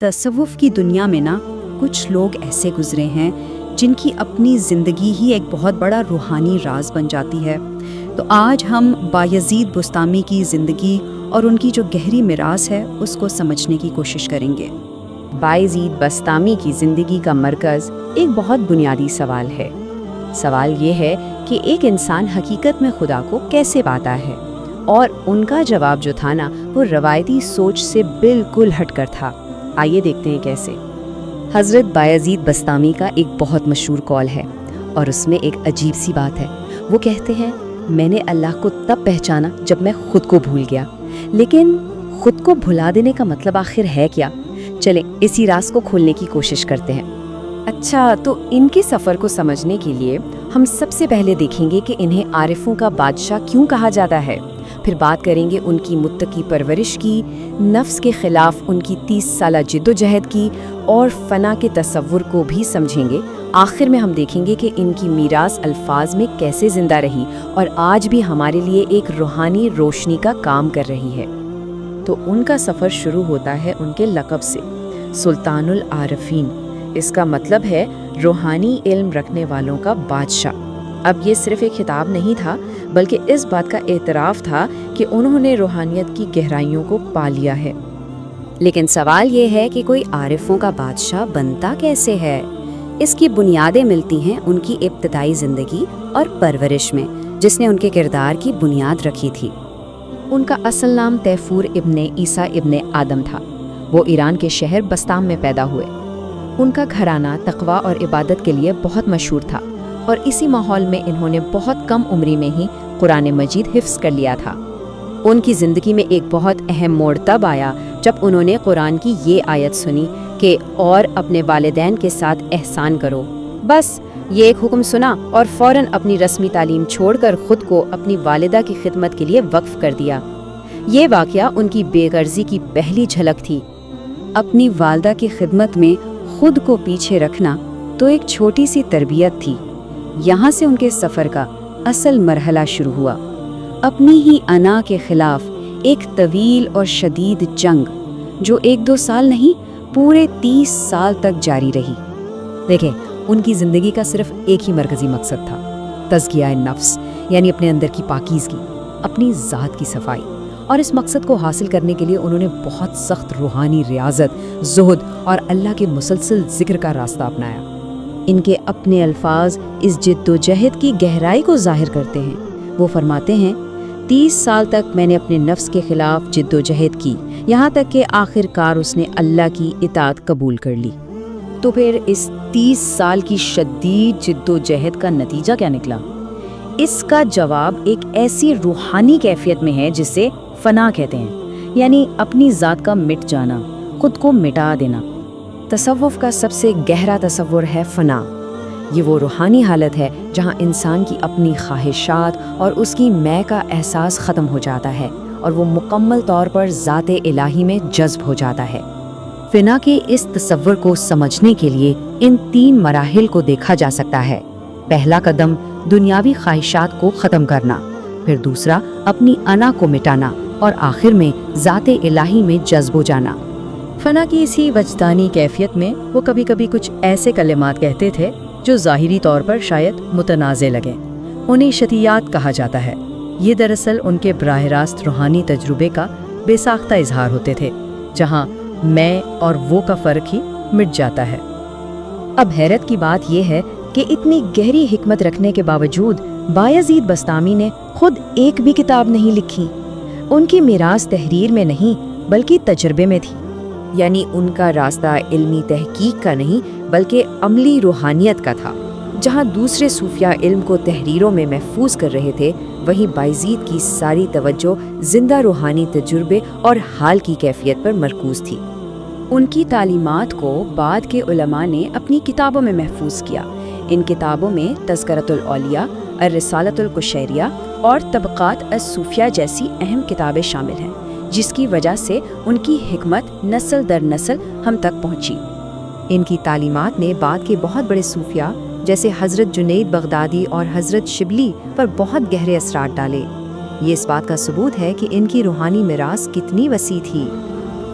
تصوف کی دنیا میں کچھ لوگ ایسے گزرے ہیں جن کی اپنی زندگی ہی ایک بہت بڑا روحانی راز بن جاتی ہے۔ تو آج ہم بایزید بسطامی کی زندگی اور ان کی جو گہری میراث ہے اس کو سمجھنے کی کوشش کریں گے۔ بایزید بسطامی کی زندگی کا مرکز ایک بہت بنیادی سوال ہے۔ سوال یہ ہے کہ ایک انسان حقیقت میں خدا کو کیسے پاتا ہے، اور ان کا جواب جو تھا وہ روایتی سوچ سے بالکل ہٹ کر تھا۔ آئیے دیکھتے ہیں کیسے۔ حضرت بایزید بسطامی کا ایک بہت مشہور قول ہے، اور اس میں ایک عجیب سی بات ہے۔ وہ کہتے ہیں، میں نے اللہ کو تب پہچانا جب میں خود کو بھول گیا۔ لیکن خود کو بھلا دینے کا مطلب آخر ہے کیا؟ چلیں اسی راز کو کھولنے کی کوشش کرتے ہیں۔ اچھا، تو ان کے سفر کو سمجھنے کے لیے ہم سب سے پہلے دیکھیں گے کہ انہیں عارفوں کا بادشاہ کیوں کہا جاتا ہے۔ پھر بات کریں گے ان کی متقی پرورش کی، نفس کے خلاف ان کی 30 سالہ جد و جہد کی، اور فنا کے تصور کو بھی سمجھیں گے۔ آخر میں ہم دیکھیں گے کہ ان کی میراث الفاظ میں کیسے زندہ رہی اور آج بھی ہمارے لیے ایک روحانی روشنی کا کام کر رہی ہے۔ تو ان کا سفر شروع ہوتا ہے ان کے لقب سے، سلطان العارفین۔ اس کا مطلب ہے روحانی علم رکھنے والوں کا بادشاہ۔ اب یہ صرف ایک خطاب نہیں تھا، بلکہ اس بات کا اعتراف تھا کہ انہوں نے روحانیت کی گہرائیوں کو پا لیا ہے۔ لیکن سوال یہ ہے کہ کوئی عارفوں کا بادشاہ بنتا کیسے ہے؟ اس کی بنیادیں ملتی ہیں ان کی ابتدائی زندگی اور پرورش میں، جس نے ان کے کردار کی بنیاد رکھی تھی۔ ان کا اصل نام تیفور ابن عیسیٰ ابن آدم تھا۔ وہ ایران کے شہر بسطام میں پیدا ہوئے۔ ان کا گھرانہ تقوی اور عبادت کے لیے بہت مشہور تھا، اور اسی ماحول میں انہوں نے بہت کم عمری میں ہی قرآن مجید حفظ کر لیا تھا۔ ان کی زندگی میں ایک بہت اہم موڑ تب آیا جب انہوں نے قرآن کی یہ آیت سنی کہ اور اپنے والدین کے ساتھ احسان کرو۔ بس یہ ایک حکم سنا اور فوراً اپنی رسمی تعلیم چھوڑ کر خود کو اپنی والدہ کی خدمت کے لیے وقف کر دیا۔ یہ واقعہ ان کی بے غرضی کی پہلی جھلک تھی۔ اپنی والدہ کی خدمت میں خود کو پیچھے رکھنا تو ایک چھوٹی سی تربیت تھی۔ یہاں سے ان کے سفر کا اصل مرحلہ شروع ہوا، اپنی ہی انا کے خلاف ایک طویل اور شدید جنگ، جو 1-2 سال نہیں پورے 30 سال تک جاری رہی۔ دیکھیں، ان کی زندگی کا صرف ایک ہی مرکزی مقصد تھا، تزکیہ نفس، یعنی اپنے اندر کی پاکیزگی، اپنی ذات کی صفائی۔ اور اس مقصد کو حاصل کرنے کے لیے انہوں نے بہت سخت روحانی ریاضت، زہد اور اللہ کے مسلسل ذکر کا راستہ اپنایا۔ ان کے اپنے الفاظ اس جد و جہد کی گہرائی کو ظاہر کرتے ہیں۔ وہ فرماتے ہیں، 30 سال تک میں نے اپنے نفس کے خلاف جد و جہد کی، یہاں تک کہ آخر کار اس نے اللہ کی اطاعت قبول کر لی۔ تو پھر اس 30 سال کی شدید جد و جہد کا نتیجہ کیا نکلا؟ اس کا جواب ایک ایسی روحانی کیفیت میں ہے جسے فنا کہتے ہیں، یعنی اپنی ذات کا مٹ جانا، خود کو مٹا دینا۔ تصوف کا سب سے گہرا تصور ہے فنا۔ یہ وہ روحانی حالت ہے جہاں انسان کی اپنی خواہشات اور اس کی میں کا احساس ختم ہو جاتا ہے، اور وہ مکمل طور پر ذات الہی میں جذب ہو جاتا ہے۔ فنا کے اس تصور کو سمجھنے کے لیے ان 3 مراحل کو دیکھا جا سکتا ہے۔ پہلا قدم دنیاوی خواہشات کو ختم کرنا، پھر دوسرا اپنی انا کو مٹانا، اور آخر میں ذات الہی میں جذب ہو جانا۔ فنا کی اسی وجدانی کیفیت میں وہ کبھی کبھی کچھ ایسے کلمات کہتے تھے جو ظاہری طور پر شاید متنازع لگیں۔ انہیں شتیات کہا جاتا ہے۔ یہ دراصل ان کے براہ راست روحانی تجربے کا بے ساختہ اظہار ہوتے تھے، جہاں میں اور وہ کا فرق ہی مٹ جاتا ہے۔ اب حیرت کی بات یہ ہے کہ اتنی گہری حکمت رکھنے کے باوجود بایزید بسطامی نے خود ایک بھی کتاب نہیں لکھی۔ ان کی میراث تحریر میں نہیں بلکہ تجربے میں تھی، یعنی ان کا راستہ علمی تحقیق کا نہیں بلکہ عملی روحانیت کا تھا۔ جہاں دوسرے صوفیاء علم کو تحریروں میں محفوظ کر رہے تھے، وہیں بایزید کی ساری توجہ زندہ روحانی تجربے اور حال کی کیفیت پر مرکوز تھی۔ ان کی تعلیمات کو بعد کے علماء نے اپنی کتابوں میں محفوظ کیا۔ ان کتابوں میں تذکرۃ الاولیاء، الرسالۃ القشیریہ اور طبقات الصوفیہ جیسی اہم کتابیں شامل ہیں، جس کی وجہ سے ان کی حکمت نسل در نسل ہم تک پہنچی۔ ان کی تعلیمات نے بعد کے بہت بڑے صوفیاء جیسے حضرت جنید بغدادی اور حضرت شبلی پر بہت گہرے اثرات ڈالے۔ یہ اس بات کا ثبوت ہے کہ ان کی روحانی میراث کتنی وسیع تھی۔